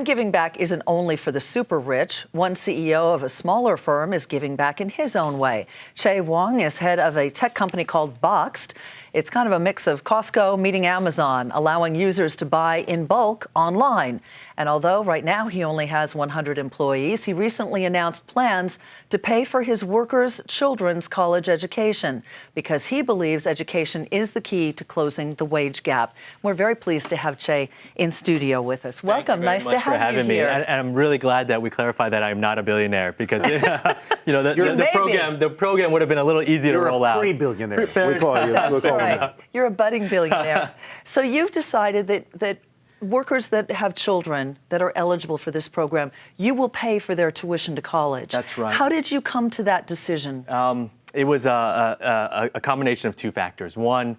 Giving back isn't only for the super rich. One CEO of a smaller firm is giving back in his own way. Chieh Huang is head of a tech company called Boxed. It's kind of a mix of Costco meeting Amazon, allowing users to buy in bulk online. And although right now he only has 100 employees, he recently announced plans to pay for his workers' children's college education because he believes education is the key to closing the wage gap. We're very pleased to have Chieh in studio with us. Welcome. Nice to have you here. Thank you very much for having me. And I'm really glad that we clarified that I'm not a billionaire because the program would have been a little easier to roll out. You're a pre-billionaire. We call you. That's right. You're a budding billionaire. So you've decided that workers that have children that are eligible for this program, you will pay for their tuition to college. That's right. How did you come to that decision? It was a combination of two factors. One,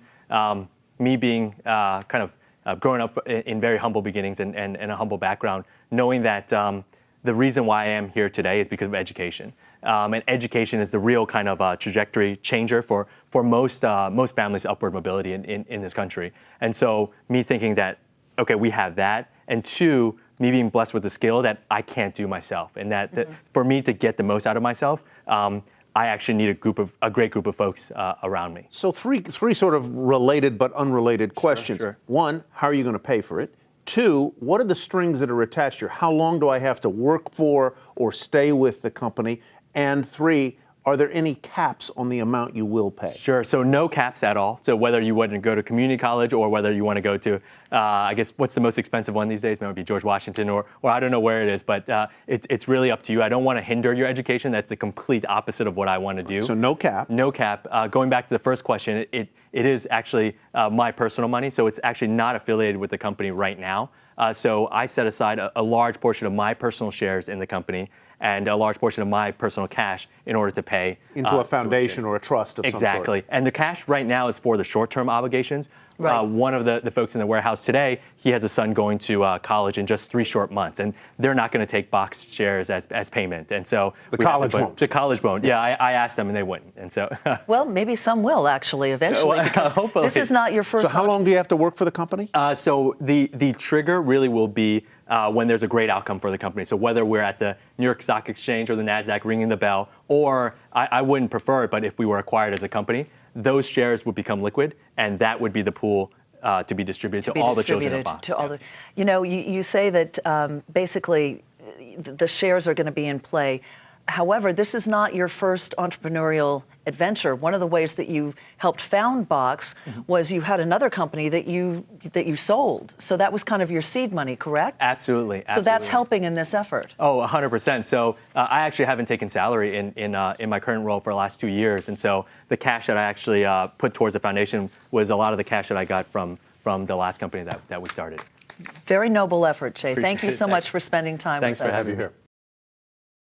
me being growing up in very humble beginnings and a humble background, knowing that the reason why I am here today is because of education. And education is the real kind of trajectory changer for most families' upward mobility in this country. And so me thinking that, okay, we have that, and two, me being blessed with a skill that I can't do myself, and that for me to get the most out of myself, I actually need a great group of folks around me. So three sort of related but unrelated questions. Sure. One, how are you going to pay for it? Two, what are the strings that are attached here? How long do I have to work for or stay with the company? And three, are there any caps on the amount you will pay? Sure. So no caps at all. So whether you want to go to community college or whether you want to go to, I guess, what's the most expensive one these days? Maybe George Washington or I don't know where it is, but it's really up to you. I don't want to hinder your education. That's the complete opposite of what I want to do. So no cap. No cap. Going back to the first question, it is actually my personal money. So it's actually not affiliated with the company right now. So I set aside a large portion of my personal shares in the company and a large portion of my personal cash in order to pay into a foundation or a trust of some sort. Exactly. And the cash right now is for the short-term obligations. Right. One of the folks in the warehouse today, he has a son going to college in just 3 short months, and they're not going to take Box shares as payment. And so the college won't. The college won't. Yeah, I asked them, and they wouldn't. And so. Well, maybe some will actually eventually. Well, hopefully. This is not your first. So how long do you have to work for the company? So the trigger really will be when there's a great outcome for the company. So whether we're at the New York Stock Exchange or the NASDAQ ringing the bell, or I wouldn't prefer it, but if we were acquired as a company, those shares would become liquid, and that would be the pool to be distributed to all the children of Box. You say that basically the shares are going to be in play. However, this is not your first entrepreneurial adventure. One of the ways that you helped found Box was you had another company that you sold. So that was kind of your seed money, correct? Absolutely. So that's helping in this effort. Oh, 100%. So I actually haven't taken salary in my current role for the last 2 years. And so the cash that I actually put towards the foundation was a lot of the cash that I got from the last company that we started. Very noble effort, Chieh. Appreciate Thank you so much for spending time with us. Thanks for having me here.